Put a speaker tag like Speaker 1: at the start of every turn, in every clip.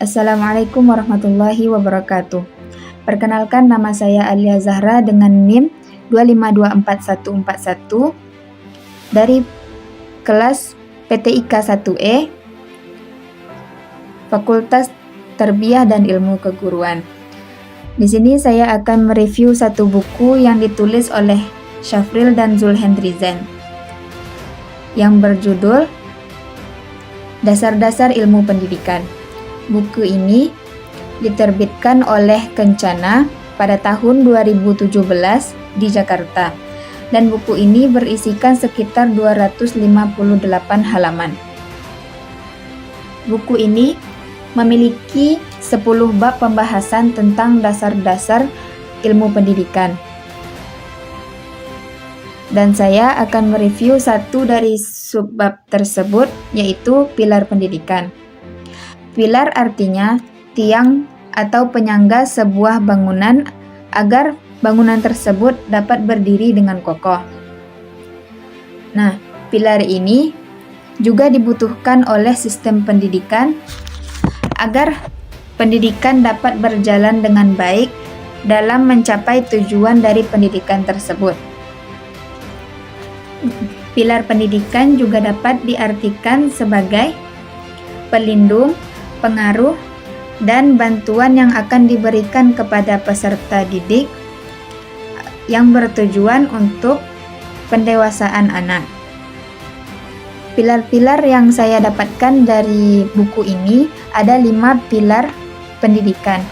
Speaker 1: Assalamualaikum warahmatullahi wabarakatuh. Perkenalkan, nama saya Alia Zahra dengan NIM 2524141 dari kelas PTIK 1E, Fakultas Tarbiyah dan Ilmu Keguruan. Di sini saya akan mereview satu buku yang ditulis oleh Syafril dan Zulhendrizen yang berjudul Dasar-Dasar Ilmu Pendidikan. Buku ini diterbitkan oleh Kencana pada tahun 2017 di Jakarta, dan buku ini berisikan sekitar 258 halaman. Buku ini memiliki 10 bab pembahasan tentang dasar-dasar ilmu pendidikan. Dan saya akan mereview satu dari subbab tersebut, yaitu pilar pendidikan. Pilar artinya tiang atau penyangga sebuah bangunan agar bangunan tersebut dapat berdiri dengan kokoh. Nah, pilar ini juga dibutuhkan oleh sistem pendidikan agar pendidikan dapat berjalan dengan baik dalam mencapai tujuan dari pendidikan tersebut. Pilar pendidikan juga dapat diartikan sebagai pelindung, pengaruh, dan bantuan yang akan diberikan kepada peserta didik yang bertujuan untuk pendewasaan anak. Pilar-pilar yang saya dapatkan dari buku ini ada 5 pilar pendidikan,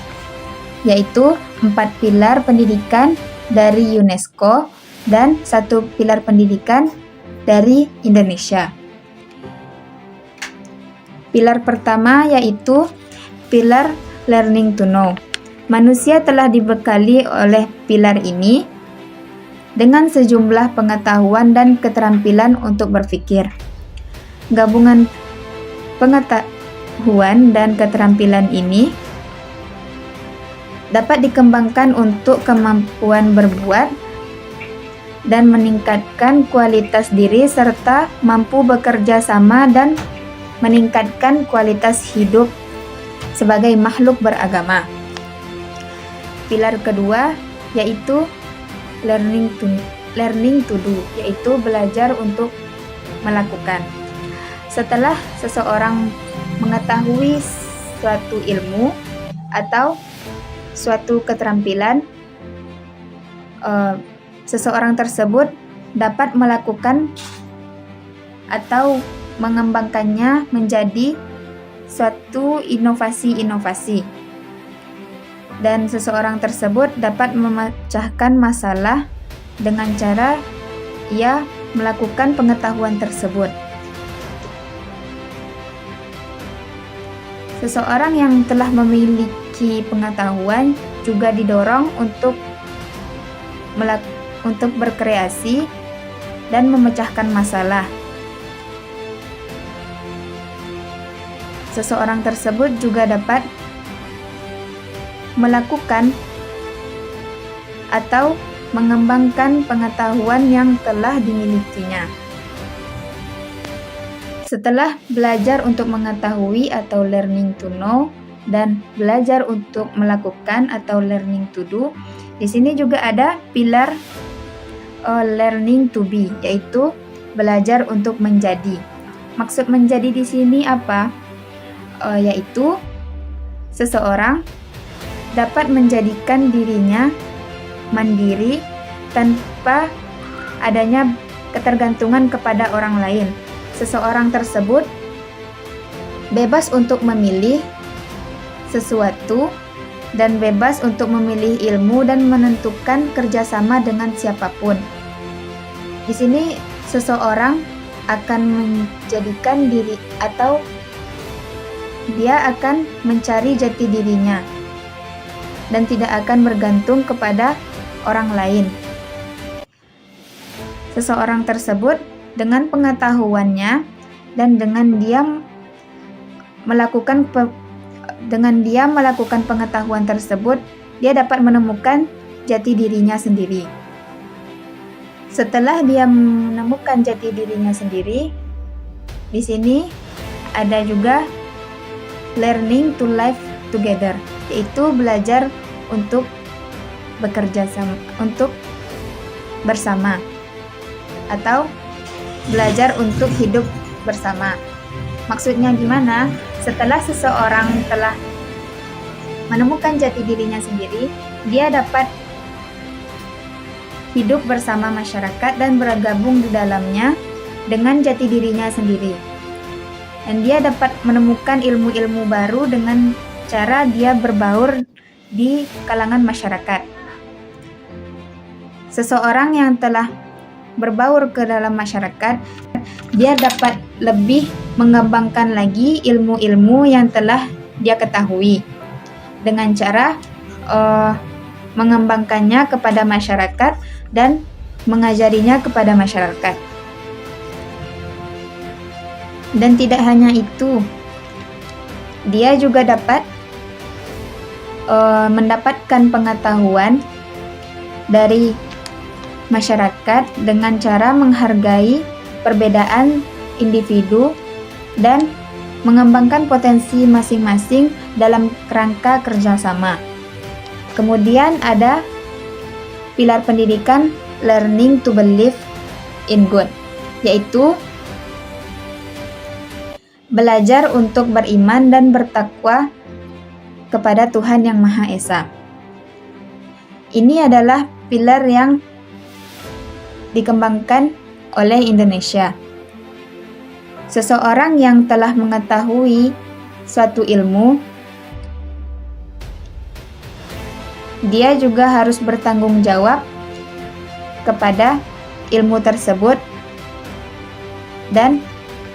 Speaker 1: yaitu 4 pilar pendidikan dari UNESCO dan 1 pilar pendidikan dari Indonesia. Pilar pertama yaitu pilar learning to know. Manusia telah dibekali oleh pilar ini dengan sejumlah pengetahuan dan keterampilan untuk berpikir. Gabungan pengetahuan dan keterampilan ini dapat dikembangkan untuk kemampuan berbuat dan meningkatkan kualitas diri serta mampu bekerja sama dan meningkatkan kualitas hidup sebagai makhluk beragama. Pilar kedua yaitu learning to do, yaitu belajar untuk melakukan. Setelah seseorang mengetahui suatu ilmu atau suatu keterampilan, seseorang tersebut dapat melakukan atau mengembangkannya menjadi suatu inovasi-inovasi, dan seseorang tersebut dapat memecahkan masalah dengan cara ia melakukan pengetahuan tersebut. Seseorang yang telah memiliki pengetahuan juga didorong untuk berkreasi dan memecahkan masalah. Seseorang tersebut juga dapat melakukan atau mengembangkan pengetahuan yang telah dimilikinya. Setelah belajar untuk mengetahui atau learning to know dan belajar untuk melakukan atau learning to do, di sini juga ada pilar learning to be, yaitu belajar untuk menjadi. Maksud menjadi di sini apa? Yaitu seseorang dapat menjadikan dirinya mandiri tanpa adanya ketergantungan kepada orang lain. Seseorang tersebut bebas untuk memilih sesuatu dan bebas untuk memilih ilmu dan menentukan kerjasama dengan siapapun. Di sini seseorang akan menjadikan diri atau dia akan mencari jati dirinya dan tidak akan bergantung kepada orang lain. Seseorang tersebut dengan pengetahuannya dan dengan dia melakukan pengetahuan tersebut, dia dapat menemukan jati dirinya sendiri. Setelah dia menemukan jati dirinya sendiri, di sini ada juga learning to live together, yaitu belajar untuk bersama atau belajar untuk hidup bersama. Maksudnya gimana? Setelah seseorang telah menemukan jati dirinya sendiri, dia dapat hidup bersama masyarakat dan bergabung di dalamnya dengan jati dirinya sendiri. Dan dia dapat menemukan ilmu-ilmu baru dengan cara dia berbaur di kalangan masyarakat. Seseorang yang telah berbaur ke dalam masyarakat, dia dapat lebih mengembangkan lagi ilmu-ilmu yang telah dia ketahui dengan cara mengembangkannya kepada masyarakat dan mengajarinya kepada masyarakat. Dan tidak hanya itu, dia juga dapat mendapatkan pengetahuan dari masyarakat dengan cara menghargai perbedaan individu dan mengembangkan potensi masing-masing dalam kerangka kerjasama. Kemudian ada pilar pendidikan learning to believe in God, yaitu belajar untuk beriman dan bertakwa kepada Tuhan Yang Maha Esa. Ini adalah pilar yang dikembangkan oleh Indonesia. Seseorang yang telah mengetahui suatu ilmu, dia juga harus bertanggung jawab kepada ilmu tersebut dan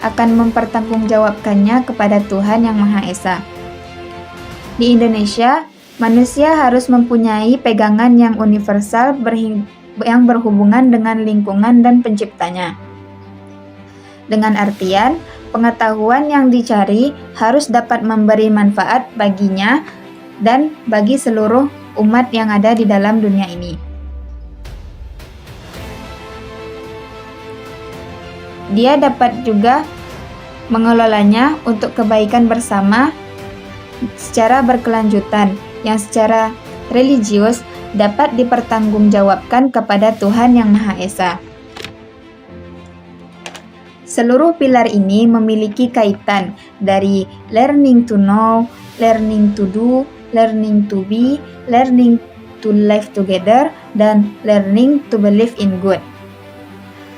Speaker 1: akan mempertanggungjawabkannya kepada Tuhan Yang Maha Esa. Di Indonesia, manusia harus mempunyai pegangan yang universal yang berhubungan dengan lingkungan dan penciptanya. Dengan artian, pengetahuan yang dicari harus dapat memberi manfaat baginya dan bagi seluruh umat yang ada di dalam dunia ini. Dia dapat juga mengelolanya untuk kebaikan bersama secara berkelanjutan yang secara religius dapat dipertanggungjawabkan kepada Tuhan Yang Maha Esa. Seluruh pilar ini memiliki kaitan dari learning to know, learning to do, learning to be, learning to live together, dan learning to believe in God.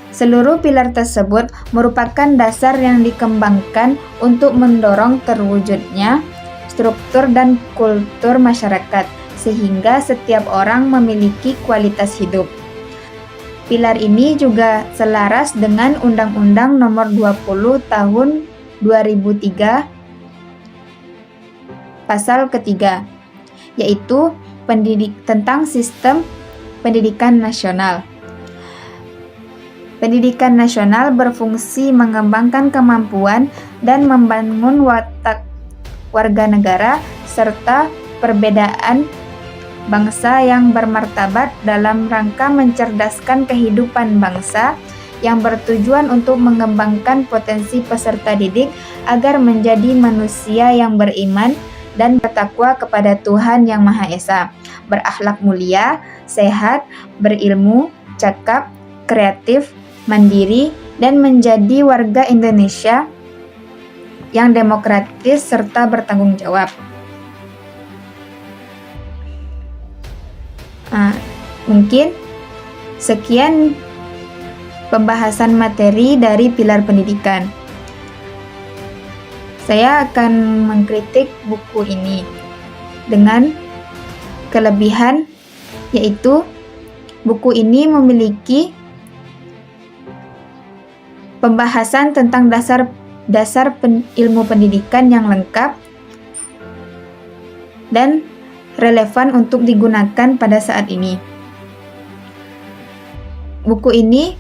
Speaker 1: Seluruh pilar tersebut merupakan dasar yang dikembangkan untuk mendorong terwujudnya struktur dan kultur masyarakat, sehingga setiap orang memiliki kualitas hidup. Pilar ini juga selaras dengan Undang-Undang Nomor 20 Tahun 2003 Pasal ketiga, yaitu tentang sistem pendidikan nasional. Pendidikan nasional berfungsi mengembangkan kemampuan dan membangun watak warga negara serta perbedaan bangsa yang bermartabat dalam rangka mencerdaskan kehidupan bangsa yang bertujuan untuk mengembangkan potensi peserta didik agar menjadi manusia yang beriman dan bertakwa kepada Tuhan Yang Maha Esa, berakhlak mulia, sehat, berilmu, cakap, kreatif, mandiri, dan menjadi warga Indonesia yang demokratis serta bertanggung jawab. Mungkin sekian pembahasan materi dari pilar pendidikan. Saya akan mengkritik buku ini dengan kelebihan, yaitu buku ini memiliki pembahasan tentang dasar ilmu pendidikan yang lengkap dan relevan untuk digunakan pada saat ini. Buku ini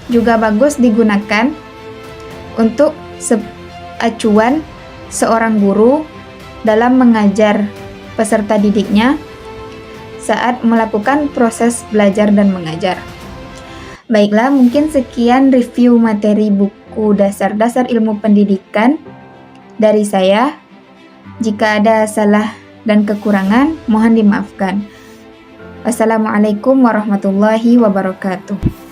Speaker 1: juga bagus digunakan untuk acuan seorang guru dalam mengajar peserta didiknya saat melakukan proses belajar dan mengajar. Baiklah, mungkin sekian review materi buku dasar-dasar ilmu pendidikan dari saya. Jika ada salah dan kekurangan, mohon dimaafkan. Wassalamualaikum warahmatullahi wabarakatuh.